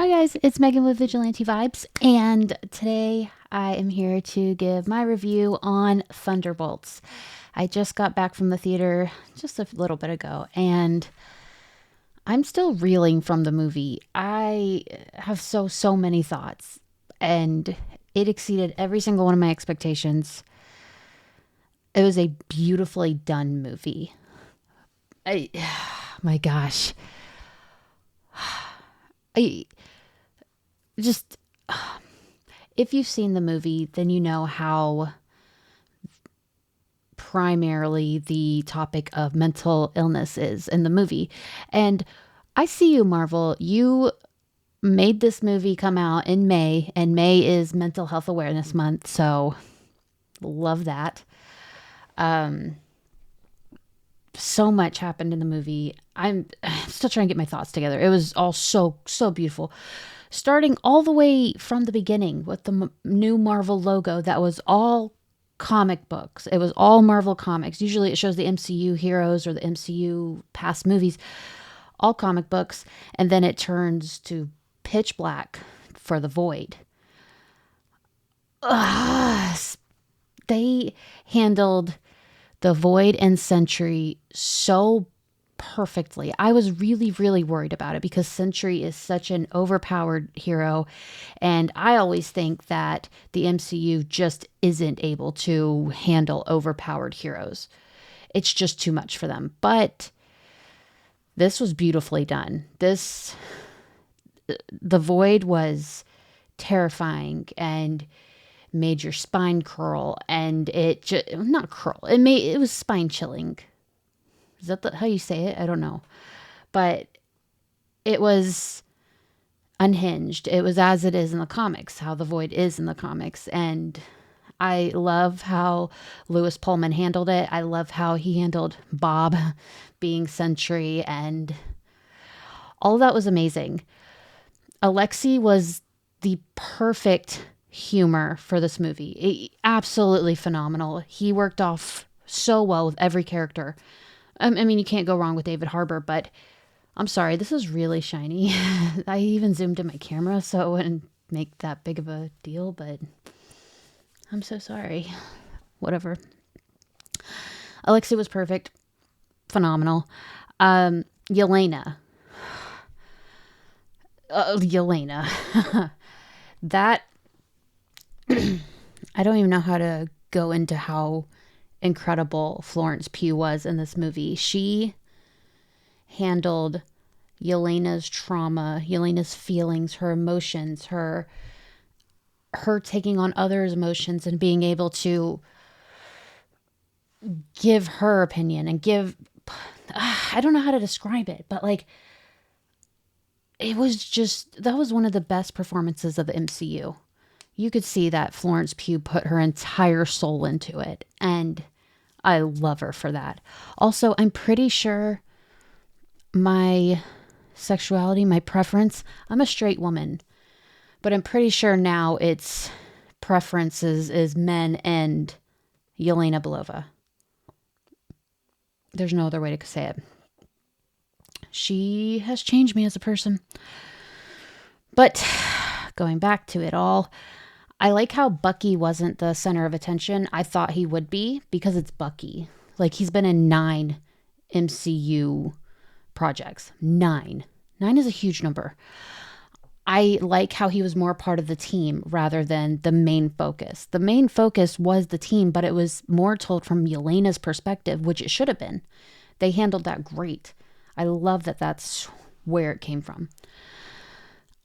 Hi guys, it's Megan with Vigilante Vibes, and today I am here to give my review on Thunderbolts. I just got back from the theater just a little bit ago, and I'm still reeling from the movie. I have so many thoughts, and it exceeded every single one of my expectations. It was a beautifully done movie. I, my gosh, I just if you've seen the movie, then you know how primarily the topic of mental illness is in the movie. And I see you, Marvel. You made this movie come out in May, and May is Mental Health Awareness Month. So, love that. So much happened in the movie. I'm still trying to get my thoughts together. It was all so beautiful. Starting all the way from the beginning with the new Marvel logo that was all comic books. It was all Marvel comics. Usually it shows the MCU heroes or the MCU past movies, all comic books. And then it turns to pitch black for the Void. They handled the Void and Sentry so perfectly. I was really worried about it because Sentry is such an overpowered hero, and I always think that the MCU just isn't able to handle overpowered heroes. It's just too much for them. But this was beautifully done. The Void was terrifying and made your spine curl, and it just not curl. It was spine chilling. Is that how you say it? I don't know. But it was unhinged. It was as it is in the comics, how the Void is in the comics. And I love how Lewis Pullman handled it. I love how he handled Bob being Sentry, and all of that was amazing. Alexei was the perfect humor for this movie. Absolutely phenomenal. He worked off so well with every character. I mean, you can't go wrong with David Harbour, but I'm sorry, this is really shiny. I even zoomed in my camera so it wouldn't make that big of a deal, but I'm so sorry. Whatever. Alexei was perfect. Phenomenal. Yelena. Yelena. That, I don't even know how to go into how incredible Florence Pugh was in this movie. She handled Yelena's trauma, Yelena's feelings, her emotions, her taking on others' emotions and being able to give her opinion and I don't know how to describe it, but like that was one of the best performances of the MCU. You could see that Florence Pugh put her entire soul into it, and I love her for that. Also, I'm pretty sure my sexuality, my preference, I'm a straight woman, but I'm pretty sure now its preferences is men and Yelena Belova. There's no other way to say it. She has changed me as a person. But going back to it all, I like how Bucky wasn't the center of attention. I thought he would be because it's Bucky. Like, he's been in 9 MCU projects. 9. 9 is a huge number. I like how he was more part of the team rather than the main focus. The main focus was the team, but it was more told from Yelena's perspective, which it should have been. They handled that great. I love that that's where it came from.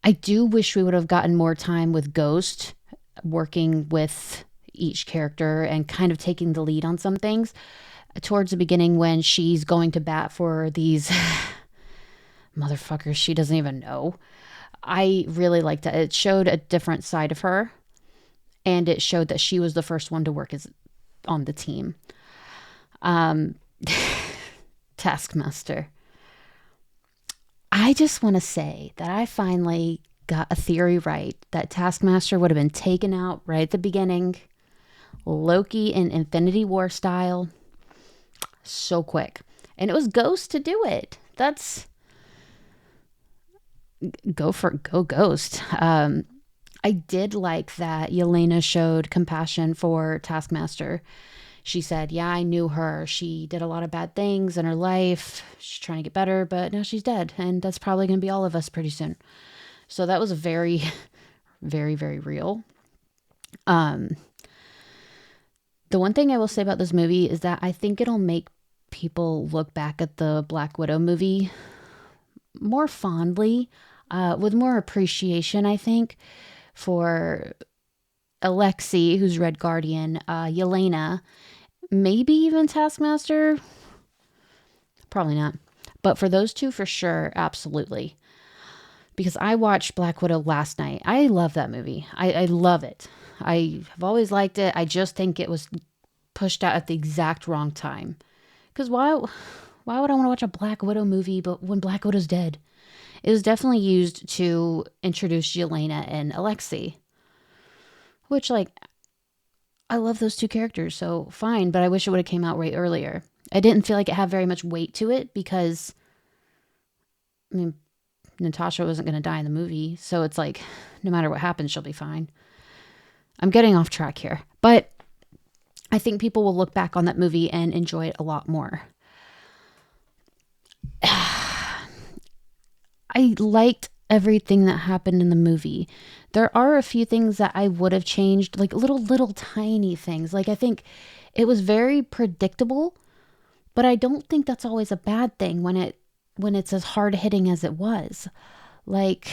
I do wish we would have gotten more time with Ghost working with each character and kind of taking the lead on some things. Towards the beginning, when she's going to bat for these motherfuckers she doesn't even know, I really liked it. It showed a different side of her, and it showed that she was the first one to work on the team. Taskmaster. I just want to say that I finally got a theory right that Taskmaster would have been taken out right at the beginning. Loki in Infinity War style. So quick. And it was Ghost to do it. go Ghost. I did like that Yelena showed compassion for Taskmaster. She said, yeah, I knew her. She did a lot of bad things in her life. She's trying to get better, but now she's dead. And that's probably going to be all of us pretty soon. So that was very, very, very real. The one thing I will say about this movie is that I think it'll make people look back at the Black Widow movie more fondly, with more appreciation, I think, for Alexei, who's Red Guardian, Yelena, maybe even Taskmaster. Probably not. But for those two, for sure, absolutely. Because I watched Black Widow last night. I love that movie. I love it. I have always liked it. I just think it was pushed out at the exact wrong time. Because why would I want to watch a Black Widow movie but when Black Widow's dead? It was definitely used to introduce Yelena and Alexei. Which, like, I love those two characters, so fine, but I wish it would have came out way earlier. I didn't feel like it had very much weight to it because, I mean, Natasha wasn't going to die in the movie, so it's like, no matter what happens, she'll be fine. I'm getting off track here, but I think people will look back on that movie and enjoy it a lot more. I liked everything that happened in the movie. There are a few things that I would have changed, like little tiny things. Like, I think it was very predictable, but I don't think that's always a bad thing when it's as hard hitting as it was. Like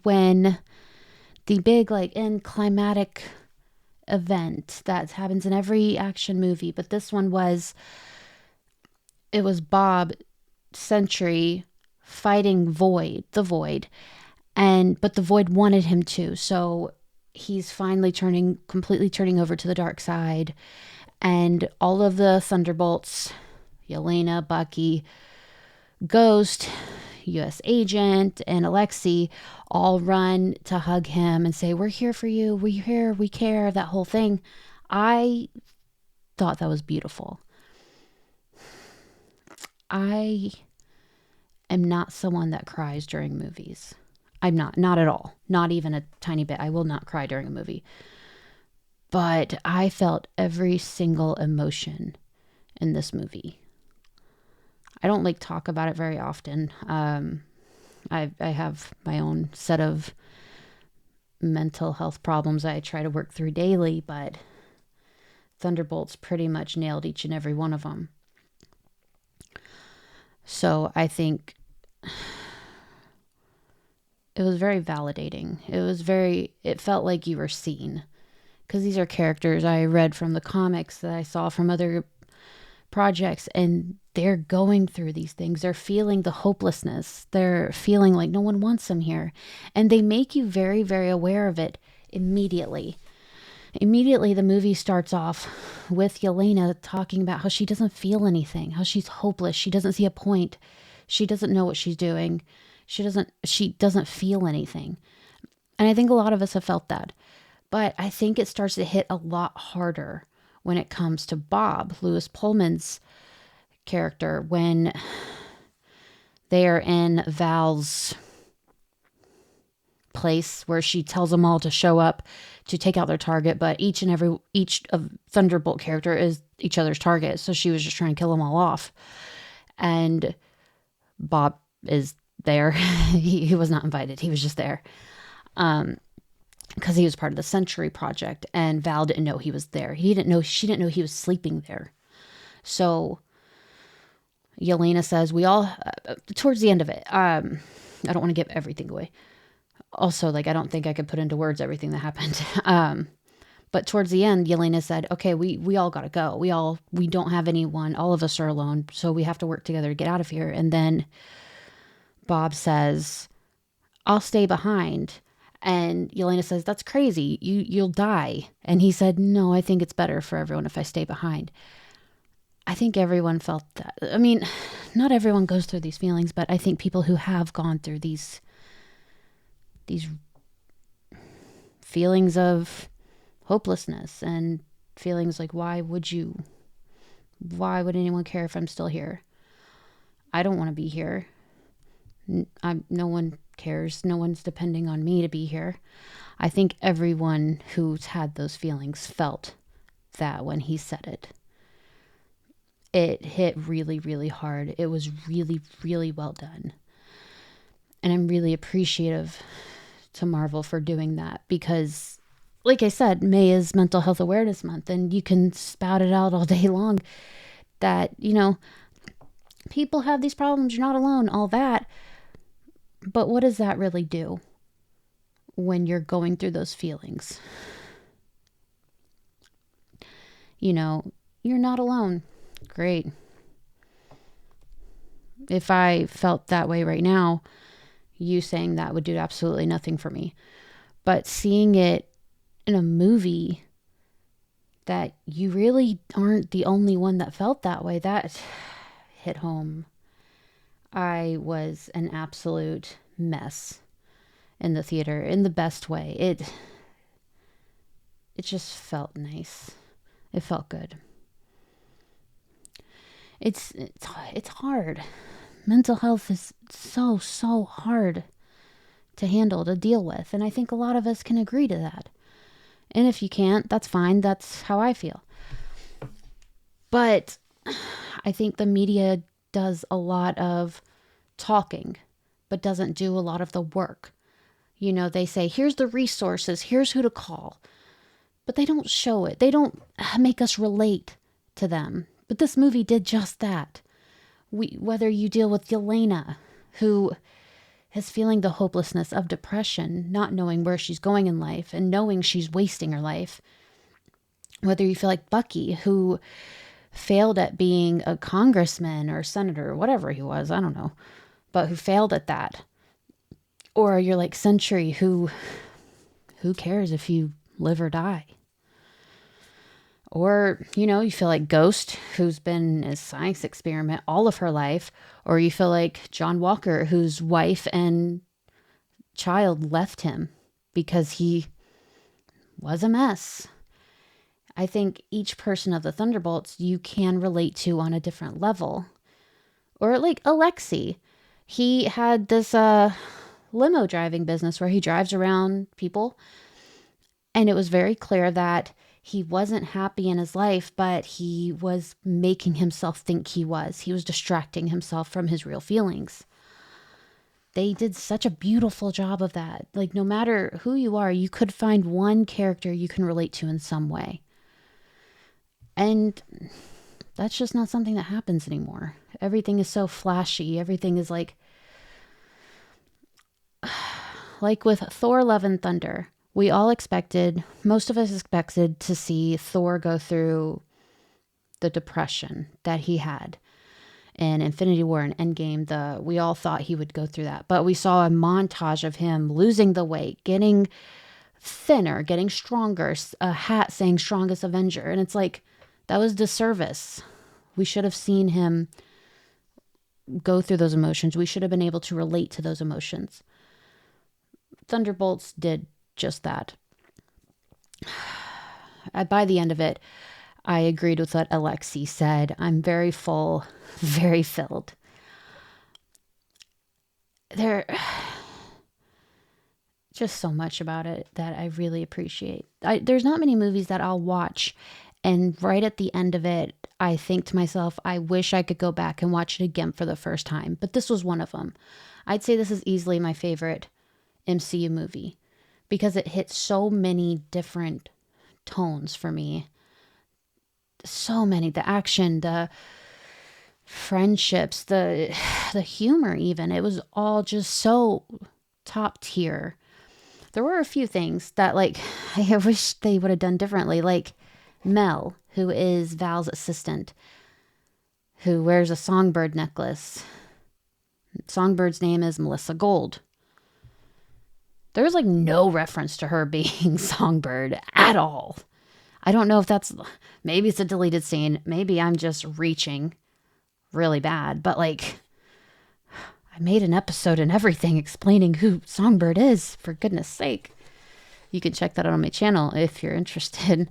when the big like end climatic event that happens in every action movie, but this one was, it was Bob Sentry fighting the Void, but the Void wanted him to, so he's finally completely turning over to the dark side, and all of the Thunderbolts, Yelena, Bucky, Ghost, US Agent, and Alexei all run to hug him and say, we're here for you, we're here, we care, that whole thing. I thought that was beautiful. I am not someone that cries during movies. I'm not at all. Not even a tiny bit. I will not cry during a movie. But I felt every single emotion in this movie. I don't like talk about it very often. I have my own set of mental health problems I try to work through daily, but Thunderbolts pretty much nailed each and every one of them. So I think it was very validating. It felt like you were seen. Because these are characters I read from the comics that I saw from other projects, and they're going through these things. They're feeling the hopelessness. They're feeling like no one wants them here. And they make you very, very aware of it immediately. Immediately, the movie starts off with Yelena talking about how she doesn't feel anything, how she's hopeless. She doesn't see a point. She doesn't know what she's doing. She doesn't feel anything. And I think a lot of us have felt that. But I think it starts to hit a lot harder when it comes to Bob, Lewis Pullman's character, when they are in Val's place where she tells them all to show up to take out their target, but each of Thunderbolt character is each other's target. So she was just trying to kill them all off. And Bob is there. he was not invited. He was just there. Because he was part of the Century Project, and Val didn't know he was there. She didn't know he was sleeping there. So Yelena says, we all, towards the end of it, I don't want to give everything away. Also, like, I don't think I could put into words everything that happened. But towards the end, Yelena said, okay, we all got to go. We don't have anyone. All of us are alone. So we have to work together to get out of here. And then Bob says, I'll stay behind. And Yelena says, that's crazy. You'll die. And he said, no, I think it's better for everyone if I stay behind. I think everyone felt that. I mean, not everyone goes through these feelings, but I think people who have gone through these feelings of hopelessness and feelings like, why would anyone care if I'm still here? I don't want to be here. No one cares. No one's depending on me to be here. I think everyone who's had those feelings felt that when he said it. It hit really, really hard. It was really, really well done. And I'm really appreciative to Marvel for doing that because, like I said, May is Mental Health Awareness Month, and you can spout it out all day long that, people have these problems, you're not alone, all that. But what does that really do when you're going through those feelings? You're not alone. Great. If I felt that way right now, you saying that would do absolutely nothing for me. But seeing it in a movie that you really aren't the only one that felt that way, that hit home. I was an absolute mess in the theater in the best way. It just felt nice. It felt good. It's hard. Mental health is so hard to handle, to deal with. And I think a lot of us can agree to that. And if you can't, that's fine. That's how I feel. But I think the media does a lot of talking, but doesn't do a lot of the work. They say, here's the resources, here's who to call. But they don't show it. They don't make us relate to them. But this movie did just that. Whether you deal with Yelena, who is feeling the hopelessness of depression, not knowing where she's going in life and knowing she's wasting her life. Whether you feel like Bucky, who failed at being a congressman or senator or whatever he was, I don't know, but who failed at that. Or you're like Sentry, who cares if you live or die? Or, you feel like Ghost, who's been a science experiment all of her life. Or you feel like John Walker, whose wife and child left him because he was a mess. I think each person of the Thunderbolts you can relate to on a different level. Or like Alexei. He had this limo driving business where he drives around people. And it was very clear that he wasn't happy in his life, but he was making himself think he was. He was distracting himself from his real feelings. They did such a beautiful job of that. Like, no matter who you are, you could find one character you can relate to in some way. And that's just not something that happens anymore. Everything is so flashy. Everything is like with Thor: Love and Thunder. Most of us expected to see Thor go through the depression that he had in Infinity War and Endgame. We all thought he would go through that, but we saw a montage of him losing the weight, getting thinner, getting stronger, a hat saying strongest Avenger. And it's like, that was disservice. We should have seen him go through those emotions. We should have been able to relate to those emotions. Thunderbolts did just that. By the end of it, I agreed with what Alexei said. I'm very full, very filled. There's just so much about it that I really appreciate. There's not many movies that I'll watch, and right at the end of it, I think to myself, I wish I could go back and watch it again for the first time. But this was one of them. I'd say this is easily my favorite MCU movie, because it hit so many different tones for me. So many. The action, the friendships, the humor even. It was all just so top tier. There were a few things that I wish they would have done differently. Like Mel, who is Val's assistant, who wears a songbird necklace. Songbird's name is Melissa Gold. There's no reference to her being Songbird at all. I don't know if maybe it's a deleted scene. Maybe I'm just reaching really bad. But I made an episode and everything explaining who Songbird is, for goodness sake. You can check that out on my channel if you're interested.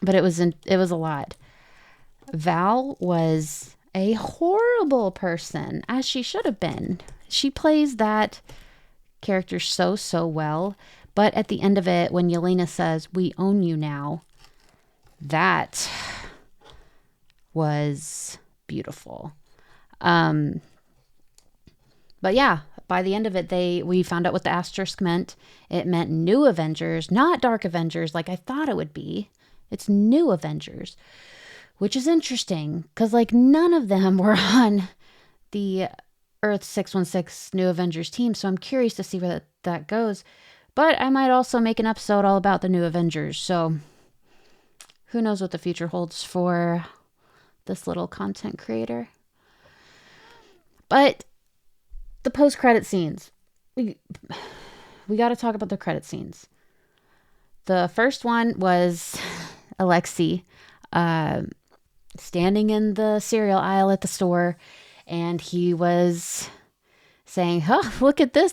But it was a lot. Val was a horrible person, as she should have been. she plays that character so well. But at the end of it, when Yelena says, "We own you now," that was beautiful. But yeah, by the end of it, we found out what the asterisk meant. It meant New Avengers, not Dark Avengers like I thought it would be. It's New Avengers, which is interesting because like none of them were on the Earth 616 New Avengers team. So I'm curious to see where that goes. But I might also make an episode all about the New Avengers. So who knows what the future holds for this little content creator. But the post-credit scenes. We got to talk about the credit scenes. The first one was Alexei standing in the cereal aisle at the store, and he was saying, look at this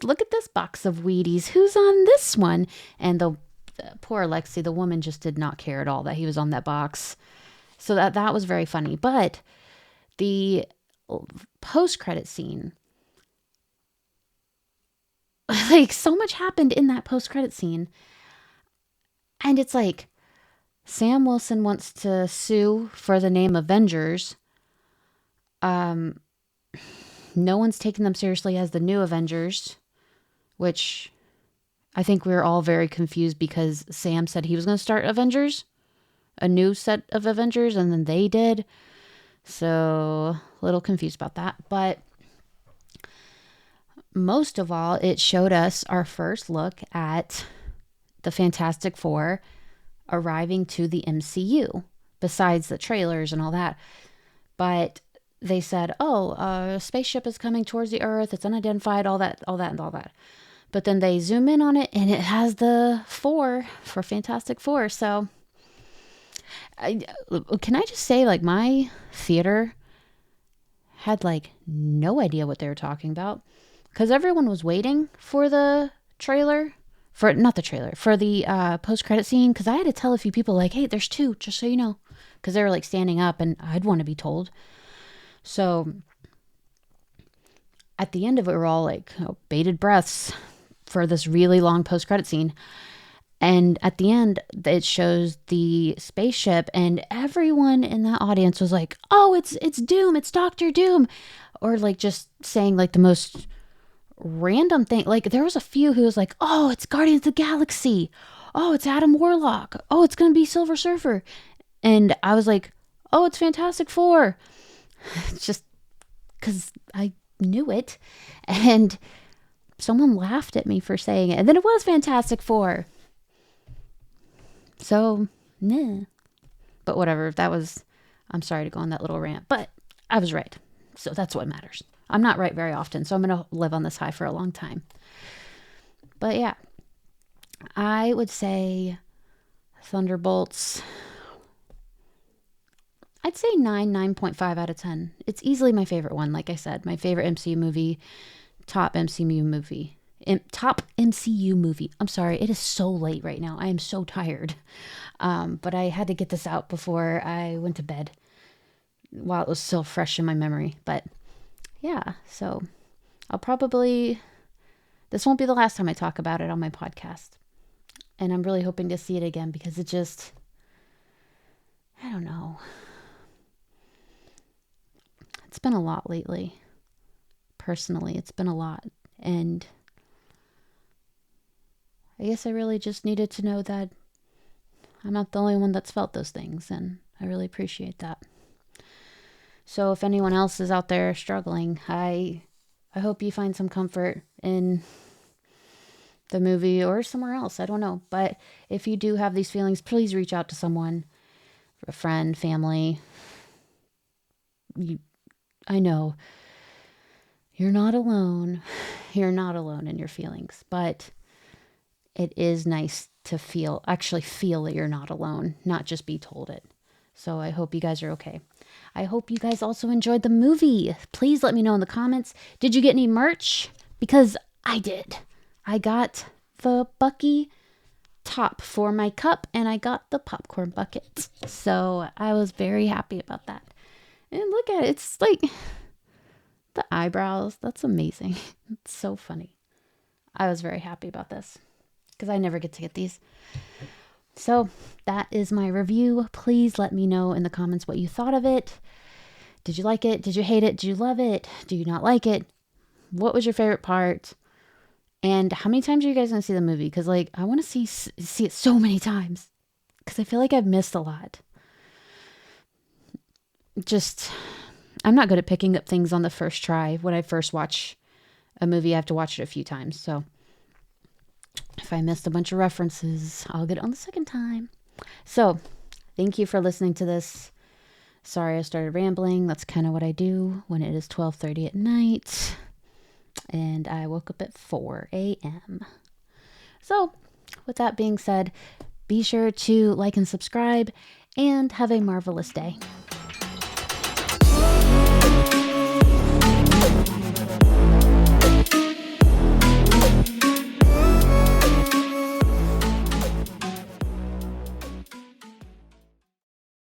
box of Wheaties. Who's on this one? And the poor Alexei, the woman, just did not care at all that he was on that box. So that was very funny. But the post-credit scene, like so much happened in that post-credit scene. And it's like, Sam Wilson wants to sue for the name Avengers. No one's taking them seriously as the New Avengers, which I think we were all very confused because Sam said he was going to start Avengers, a new set of Avengers, and then they did. So a little confused about that. But most of all, it showed us our first look at the Fantastic Four arriving to the MCU, besides the trailers and all that. But they said, a spaceship is coming towards the Earth. It's unidentified, all that. But then they zoom in on it, and it has the 4 for Fantastic Four. So, can I just say, like, my theater had, like, no idea what they were talking about. Because everyone was waiting for the trailer. For the post-credit scene. Because I had to tell a few people, like, hey, there's 2, just so you know. Because they were, like, standing up, and I'd want to be told. So at the end of it, we're all like bated breaths for this really long post-credit scene. And at the end, it shows the spaceship, and everyone in that audience was like, "Oh, it's Doom, it's Doctor Doom," or like just saying like the most random thing. Like there was a few who was like, "Oh, it's Guardians of the Galaxy. Oh, it's Adam Warlock. Oh, it's gonna be Silver Surfer," and I was like, "Oh, it's Fantastic Four." Just because I knew it, and someone laughed at me for saying it, and then it was Fantastic Four. So, nah. But whatever, I'm sorry to go on that little rant, but I was right. So that's what matters. I'm not right very often, so I'm going to live on this high for a long time. But yeah, I would say Thunderbolts, I'd say 9.5 out of 10. It's easily my favorite one. Like I said, my favorite MCU movie, top MCU movie. I'm sorry, it is so late right now. I am so tired. But I had to get this out before I went to bed while it was still fresh in my memory. But yeah, so this won't be the last time I talk about it on my podcast. And I'm really hoping to see it again because I don't know. It's been a lot lately. Personally, it's been a lot. And I guess I really just needed to know that I'm not the only one that's felt those things. And I really appreciate that. So if anyone else is out there struggling, I hope you find some comfort in the movie or somewhere else. I don't know. But if you do have these feelings, please reach out to someone, a friend, family. I know you're not alone. You're not alone in your feelings, but it is nice to actually feel that you're not alone, not just be told it. So I hope you guys are okay. I hope you guys also enjoyed the movie. Please let me know in the comments. Did you get any merch? Because I did. I got the Bucky top for my cup, and I got the popcorn bucket. So I was very happy about that. And look at it. It's like The eyebrows, that's amazing. It's so funny. I was very happy about this because I never get to get these. So that is my review. Please let me know in the comments what you thought of it. Did you like it? Did you hate it? Did you love it? Do you not like it? What was your favorite part? And how many times are you guys going to see the movie? Because, like, I want to see it so many times. Because I feel like I've missed a lot. I'm not good at picking up things on the first try. When I first watch a movie, I have to watch it a few times. So if I missed a bunch of references, I'll get it on the second time. So thank you for listening to this. Sorry I started rambling. That's kind of what I do when it is 12:30 at night. And I woke up at 4 a.m. So with that being said, be sure to like and subscribe and have a marvelous day.